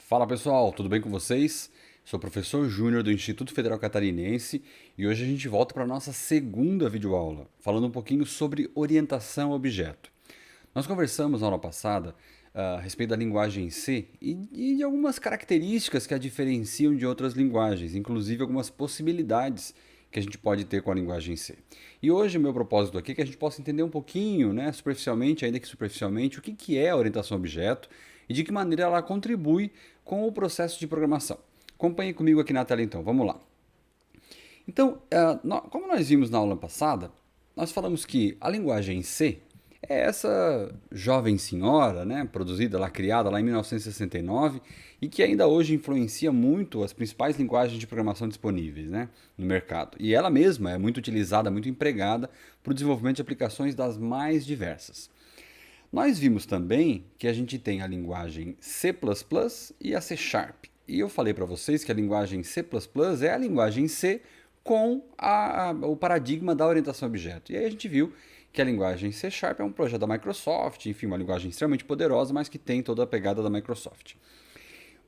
Fala pessoal, tudo bem com vocês? Sou professor júnior do Instituto Federal Catarinense e hoje a gente volta para a nossa segunda videoaula, falando um pouquinho sobre orientação a objeto. Nós conversamos na aula passada a respeito da linguagem C e de algumas características que a diferenciam de outras linguagens, inclusive algumas possibilidades que a gente pode ter com a linguagem C. E hoje o meu propósito aqui é que a gente possa entender um pouquinho, né, superficialmente, ainda que superficialmente, o que é a orientação a objeto e de que maneira ela contribui com o processo de programação. Acompanhe comigo aqui na tela então, vamos lá. Então, como nós vimos na aula passada, nós falamos que a linguagem C é essa jovem senhora, né, produzida lá, criada lá em 1969 e que ainda hoje influencia muito as principais linguagens de programação disponíveis, né, no mercado. E ela mesma é muito utilizada, muito empregada para o desenvolvimento de aplicações das mais diversas. Nós vimos também que a gente tem a linguagem C++ e a C Sharp. E eu falei para vocês que a linguagem C++ é a linguagem C com o paradigma da orientação a objeto. E aí a gente viu que a linguagem C Sharp é um projeto da Microsoft, enfim, uma linguagem extremamente poderosa, mas que tem toda a pegada da Microsoft.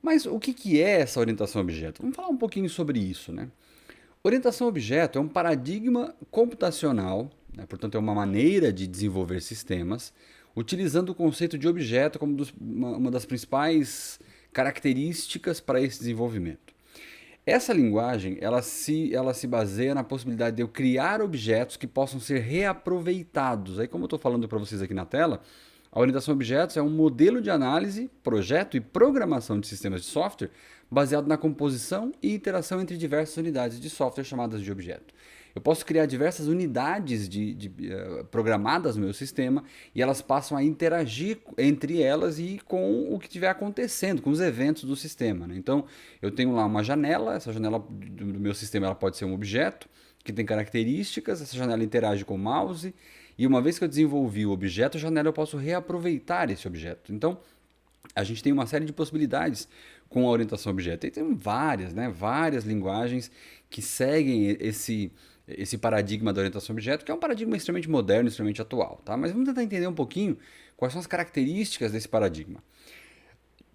Mas o que é essa orientação a objeto? Vamos falar um pouquinho sobre isso, né? Orientação a objeto é um paradigma computacional, né? Portanto, é uma maneira de desenvolver sistemas, utilizando o conceito de objeto como uma das principais características para esse desenvolvimento. Essa linguagem ela se baseia na possibilidade de eu criar objetos que possam ser reaproveitados. Aí, como eu estou falando para vocês aqui na tela, a orientação a objetos é um modelo de análise, projeto e programação de sistemas de software baseado na composição e interação entre diversas unidades de software chamadas de objeto. Eu posso criar diversas unidades programadas no meu sistema e elas passam a interagir entre elas e com o que estiver acontecendo, com os eventos do sistema, né? Então, eu tenho lá uma janela, essa janela do meu sistema ela pode ser um objeto que tem características, essa janela interage com o mouse e uma vez que eu desenvolvi o objeto, a janela eu posso reaproveitar esse objeto. Então, a gente tem uma série de possibilidades com a orientação a objeto. E tem várias, né? Várias linguagens que seguem esse paradigma da orientação a objeto, que é um paradigma extremamente moderno, extremamente atual. Tá? Mas vamos tentar entender um pouquinho quais são as características desse paradigma.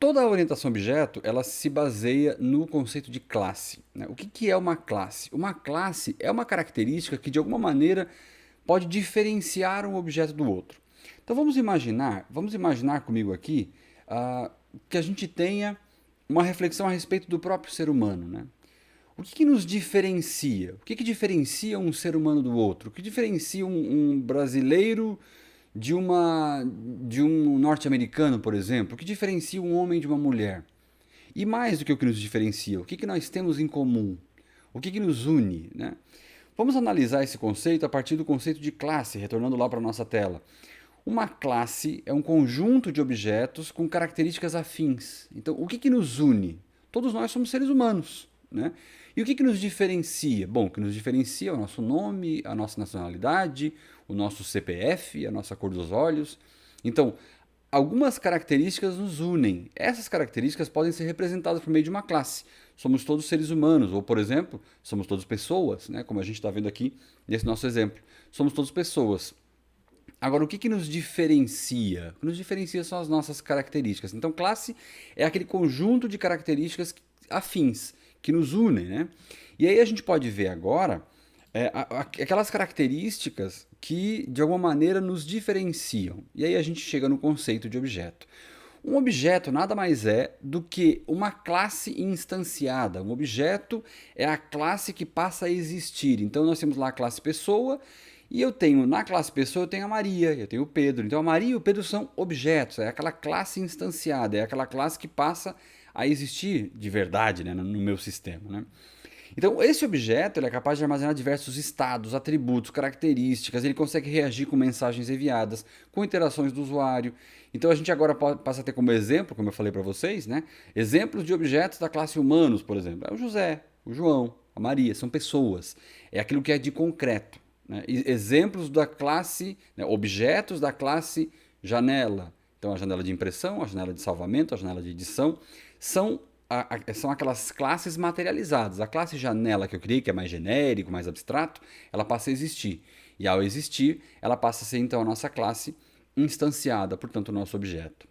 Toda a orientação a objeto ela se baseia no conceito de classe, né? O que é uma classe? Uma classe é uma característica que de alguma maneira pode diferenciar um objeto do outro. Então vamos imaginar comigo aqui que a gente tenha uma reflexão a respeito do próprio ser humano, né? O que nos diferencia? O que diferencia um ser humano do outro? O que diferencia um brasileiro de um norte-americano, por exemplo? O que diferencia um homem de uma mulher? E mais do que o que nos diferencia, o que nós temos em comum? O que nos une, né? Vamos analisar esse conceito a partir do conceito de classe, retornando lá para a nossa tela. Uma classe é um conjunto de objetos com características afins. Então, o que nos une? Todos nós somos seres humanos, né? E o que nos diferencia? Bom, o que nos diferencia é o nosso nome, a nossa nacionalidade, o nosso CPF, a nossa cor dos olhos. Então, algumas características nos unem. Essas características podem ser representadas por meio de uma classe. Somos todos seres humanos, ou, por exemplo, somos todos pessoas, né? Como a gente está vendo aqui nesse nosso exemplo. Somos todos pessoas. Agora, o que nos diferencia? O que nos diferencia são as nossas características. Então, classe é aquele conjunto de características afins que nos unem, né? E aí a gente pode ver agora aquelas características que, de alguma maneira, nos diferenciam. E aí a gente chega no conceito de objeto. Um objeto nada mais é do que uma classe instanciada. Um objeto é a classe que passa a existir. Então nós temos lá a classe pessoa e eu tenho na classe pessoa eu tenho a Maria, eu tenho o Pedro. Então a Maria e o Pedro são objetos, é aquela classe instanciada, é aquela classe que passa a existir de verdade, né, no meu sistema, né? Então, esse objeto ele é capaz de armazenar diversos estados, atributos, características, ele consegue reagir com mensagens enviadas, com interações do usuário. Então, a gente agora passa a ter como exemplo, como eu falei para vocês, né, exemplos de objetos da classe humanos, por exemplo. É o José, o João, a Maria, são pessoas. É aquilo que é de concreto, né? Exemplos da classe, né, objetos da classe janela. Então, a janela de impressão, a janela de salvamento, a janela de edição, são são aquelas classes materializadas. A classe janela que eu criei, que é mais genérico, mais abstrato, ela passa a existir. E ao existir, ela passa a ser então a nossa classe instanciada, portanto, o nosso objeto.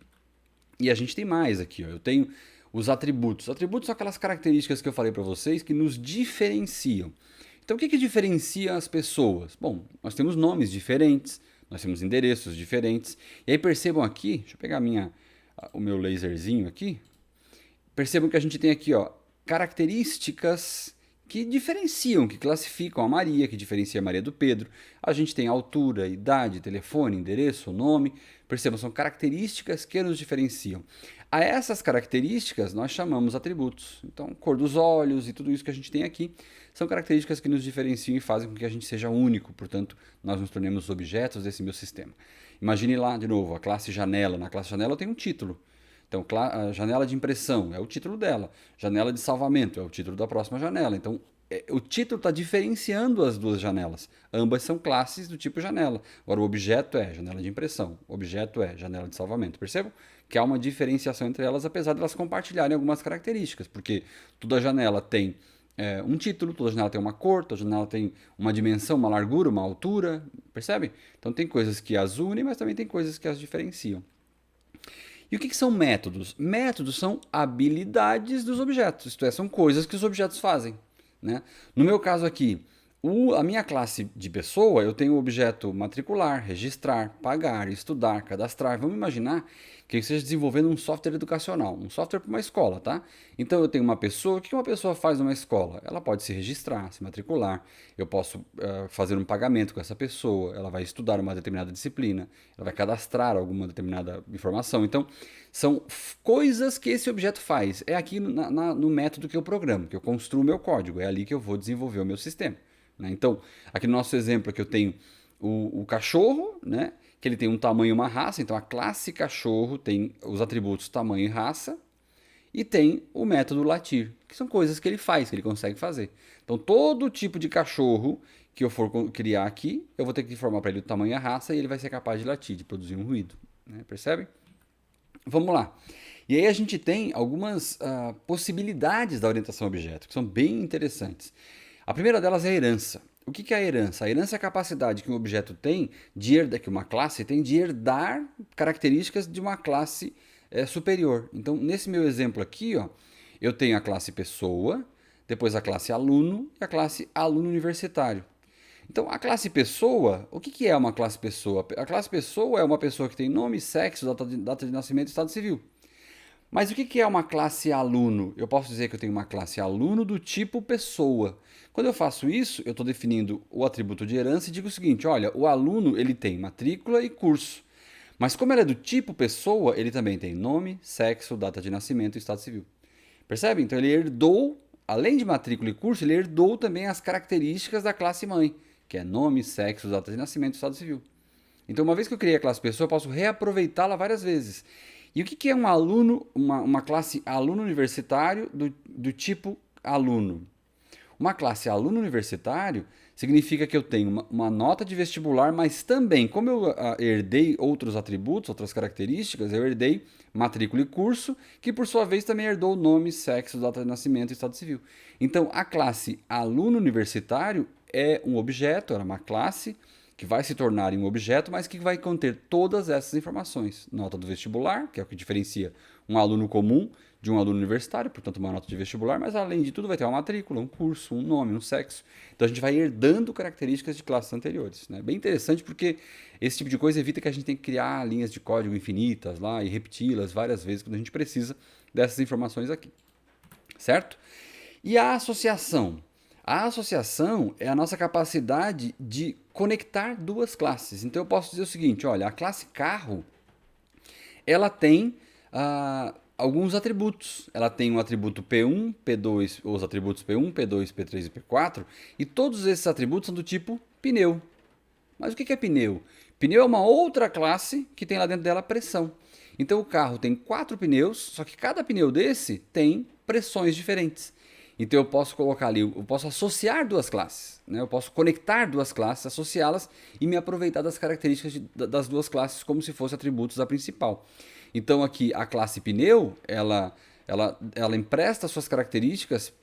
E a gente tem mais aqui. Ó. Eu tenho os atributos. Atributos são aquelas características que eu falei para vocês que nos diferenciam. Então, o que diferencia as pessoas? Bom, nós temos nomes diferentes, nós temos endereços diferentes. E aí percebam aqui, deixa eu pegar o meu laserzinho aqui. Percebam que a gente tem aqui, ó, características que diferenciam, que classificam a Maria, que diferencia a Maria do Pedro. A gente tem altura, idade, telefone, endereço, nome. Percebam, são características que nos diferenciam. A essas características nós chamamos atributos. Então, cor dos olhos e tudo isso que a gente tem aqui são características que nos diferenciam e fazem com que a gente seja único. Portanto, nós nos tornemos objetos desse meu sistema. Imagine lá, de novo, a classe janela. Na classe janela eu tenho um título. Então, a janela de impressão é o título dela. Janela de salvamento é o título da próxima janela. Então, o título está diferenciando as duas janelas. Ambas são classes do tipo janela. Agora, o objeto é janela de impressão. O objeto é janela de salvamento. Percebam que há uma diferenciação entre elas, apesar de elas compartilharem algumas características. Porque toda janela tem um título, toda janela tem uma cor, toda janela tem uma dimensão, uma largura, uma altura. Percebe? Então, tem coisas que as unem, mas também tem coisas que as diferenciam. E o que são métodos? Métodos são habilidades dos objetos, isto é, são coisas que os objetos fazem. Né? No meu caso aqui, a minha classe de pessoa, eu tenho o objeto matricular, registrar, pagar, estudar, cadastrar. Vamos imaginar que eu esteja desenvolvendo um software educacional, um software para uma escola, tá? Então eu tenho uma pessoa, o que uma pessoa faz numa escola? Ela pode se registrar, se matricular, eu posso fazer um pagamento com essa pessoa, ela vai estudar uma determinada disciplina, ela vai cadastrar alguma determinada informação. Então, são coisas que esse objeto faz. É aqui no método que eu programo, que eu construo o meu código, é ali que eu vou desenvolver o meu sistema. Né? Então, aqui no nosso exemplo aqui eu tenho o cachorro, né? Que ele tem um tamanho e uma raça. Então, a classe cachorro tem os atributos tamanho e raça. E tem o método latir, que são coisas que ele faz, que ele consegue fazer. Então, todo tipo de cachorro que eu for criar aqui, eu vou ter que informar para ele o tamanho e a raça e ele vai ser capaz de latir, de produzir um ruído. Né? Percebe? Vamos lá. E aí a gente tem algumas possibilidades da orientação a objeto, que são bem interessantes. A primeira delas é a herança. O que é a herança? A herança é a capacidade que um objeto tem, que uma classe tem, de herdar características de uma classe superior. Então, nesse meu exemplo aqui, ó, eu tenho a classe pessoa, depois a classe aluno e a classe aluno universitário. Então, a classe pessoa, o que é uma classe pessoa? A classe pessoa é uma pessoa que tem nome, sexo, data de nascimento e estado civil. Mas o que é uma classe aluno? Eu posso dizer que eu tenho uma classe aluno do tipo pessoa. Quando eu faço isso, eu estou definindo o atributo de herança e digo o seguinte, olha, o aluno ele tem matrícula e curso. Mas como ele é do tipo pessoa, ele também tem nome, sexo, data de nascimento e estado civil. Percebe? Então ele herdou, além de matrícula e curso, ele herdou também as características da classe mãe, que é nome, sexo, data de nascimento e estado civil. Então, uma vez que eu criei a classe pessoa, eu posso reaproveitá-la várias vezes. E o que é um aluno, uma classe aluno universitário do tipo aluno? Uma classe aluno universitário significa que eu tenho uma nota de vestibular, mas também, como eu herdei outros atributos, outras características, eu herdei matrícula e curso, que por sua vez também herdou nome, sexo, data de nascimento e estado civil. Então, a classe aluno universitário é um objeto, era uma classe, que vai se tornar em um objeto, mas que vai conter todas essas informações. Nota do vestibular, que é o que diferencia um aluno comum de um aluno universitário, portanto uma nota de vestibular, mas além de tudo vai ter uma matrícula, um curso, um nome, um sexo. Então a gente vai herdando características de classes anteriores. Né? Bem interessante porque esse tipo de coisa evita que a gente tenha que criar linhas de código infinitas lá e repeti-las várias vezes quando a gente precisa dessas informações aqui. Certo? E a associação? A associação é a nossa capacidade de conectar duas classes. Então eu posso dizer o seguinte, olha, a classe carro, ela tem alguns atributos. Ela tem um atributo P1, P2, os atributos P1, P2, P3 e P4, e todos esses atributos são do tipo pneu. Mas o que é pneu? Pneu é uma outra classe que tem lá dentro dela pressão. Então o carro tem 4 pneus, só que cada pneu desse tem pressões diferentes. Então eu posso colocar ali, eu posso associar duas classes, né? Eu posso conectar duas classes, associá-las e me aproveitar das características das duas classes como se fossem atributos da principal. Então aqui a classe pneu, ela empresta suas características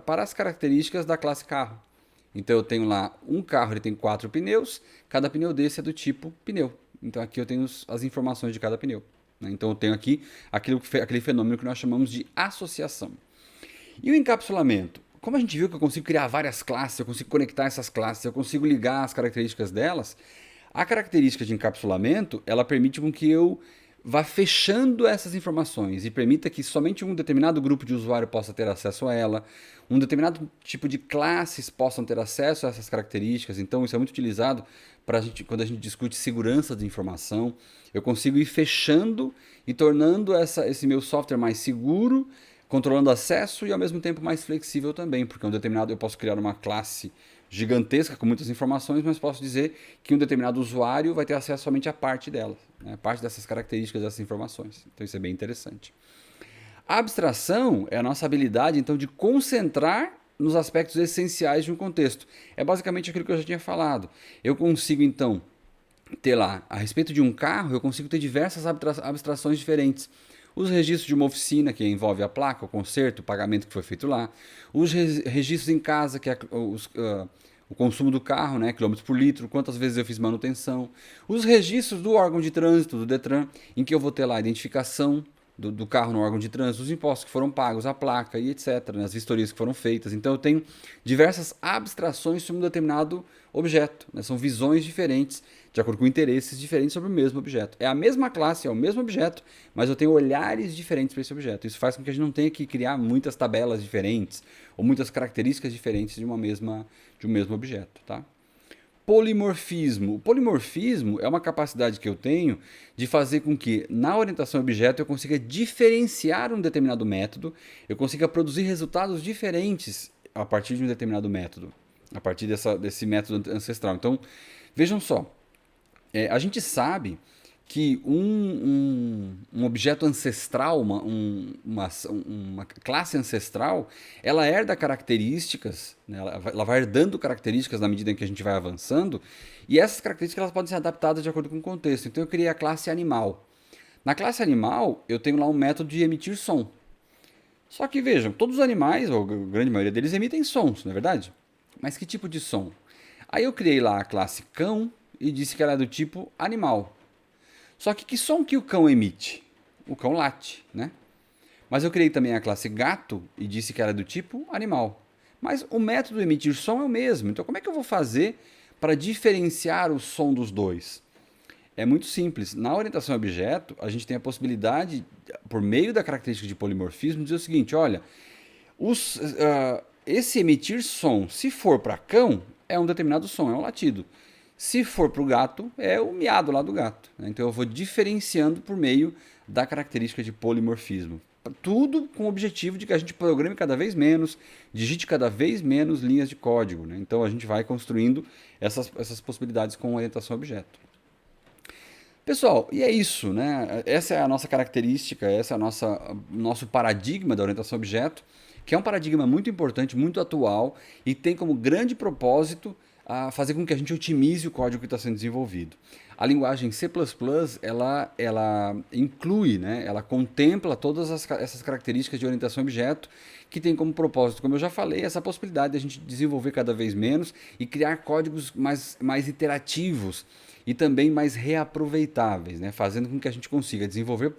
para as características da classe carro. Então eu tenho lá um carro, ele tem 4 pneus, cada pneu desse é do tipo pneu. Então aqui eu tenho as informações de cada pneu. né? Então eu tenho aqui aquele fenômeno que nós chamamos de associação. E o encapsulamento? Como a gente viu que eu consigo criar várias classes, eu consigo conectar essas classes, eu consigo ligar as características delas, a característica de encapsulamento, ela permite com que eu vá fechando essas informações e permita que somente um determinado grupo de usuário possa ter acesso a ela, um determinado tipo de classes possam ter acesso a essas características. Então isso é muito utilizado quando a gente discute segurança de informação. Eu consigo ir fechando e tornando esse meu software mais seguro, controlando acesso e ao mesmo tempo mais flexível também, porque eu posso criar uma classe gigantesca com muitas informações, mas posso dizer que um determinado usuário vai ter acesso somente a parte delas, né? Parte dessas características, dessas informações. Então isso é bem interessante. A abstração é a nossa habilidade, então, de concentrar nos aspectos essenciais de um contexto. É basicamente aquilo que eu já tinha falado. Eu consigo, então, ter lá, a respeito de um carro, eu consigo ter diversas abstrações diferentes. Os registros de uma oficina, que envolve a placa, o conserto, o pagamento que foi feito lá. Os registros em casa, que é o consumo do carro, né, quilômetros por litro, quantas vezes eu fiz manutenção. Os registros do órgão de trânsito, do Detran, em que eu vou ter lá a identificação do carro no órgão de trânsito, os impostos que foram pagos, a placa e etc., né, as vistorias que foram feitas. Então eu tenho diversas abstrações sobre um determinado objeto, né, são visões diferentes, de acordo com interesses diferentes sobre o mesmo objeto. É a mesma classe, é o mesmo objeto, mas eu tenho olhares diferentes para esse objeto. Isso faz com que a gente não tenha que criar muitas tabelas diferentes ou muitas características diferentes de um mesmo objeto, tá? Polimorfismo. O polimorfismo é uma capacidade que eu tenho de fazer com que, na orientação a objeto, eu consiga diferenciar um determinado método, eu consiga produzir resultados diferentes a partir de um determinado método, a partir desse método ancestral. Então, vejam só, a gente sabe que um objeto ancestral, uma classe ancestral, ela herda características, né? Ela vai herdando características na medida em que a gente vai avançando, e essas características elas podem ser adaptadas de acordo com o contexto. Então eu criei a classe animal. Na classe animal, eu tenho lá um método de emitir som. Só que vejam, todos os animais, ou a grande maioria deles, emitem sons, não é verdade? Mas que tipo de som? Aí eu criei lá a classe cão e disse que ela é do tipo animal. Só que som que o cão emite? O cão late, né? Mas eu criei também a classe gato e disse que era do tipo animal. Mas o método de emitir som é o mesmo. Então como é que eu vou fazer para diferenciar o som dos dois? É muito simples. Na orientação a objeto, a gente tem a possibilidade, por meio da característica de polimorfismo, de dizer o seguinte, olha, esse emitir som, se for para cão, é um determinado som, é um latido. Se for para o gato, é o miado lá do gato, né? Então eu vou diferenciando por meio da característica de polimorfismo. Tudo com o objetivo de que a gente programe cada vez menos, digite cada vez menos linhas de código, né? Então a gente vai construindo essas possibilidades com orientação a objeto. Pessoal, e é isso, né? Essa é a nossa característica, esse é o nosso paradigma da orientação a objeto, que é um paradigma muito importante, muito atual e tem como grande propósito a fazer com que a gente otimize o código que está sendo desenvolvido. A linguagem C++, ela inclui, né, ela contempla todas essas características de orientação a objeto que tem como propósito, como eu já falei, essa possibilidade de a gente desenvolver cada vez menos e criar códigos mais iterativos e também mais reaproveitáveis, né? Fazendo com que a gente consiga desenvolver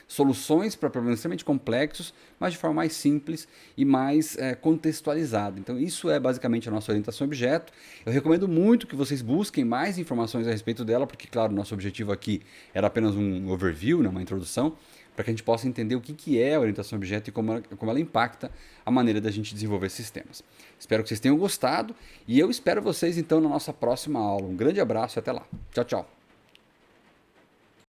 soluções para problemas extremamente complexos, mas de forma mais simples e mais contextualizada. Então isso é basicamente a nossa orientação a objeto. Eu recomendo muito que vocês busquem mais informações a respeito dela, porque claro, nosso objetivo aqui era apenas um overview, né? Uma introdução, para que a gente possa entender o que é a orientação a objeto e como ela impacta a maneira da gente desenvolver sistemas. Espero que vocês tenham gostado e eu espero vocês então na nossa próxima aula. Um grande abraço e até lá. Tchau, tchau.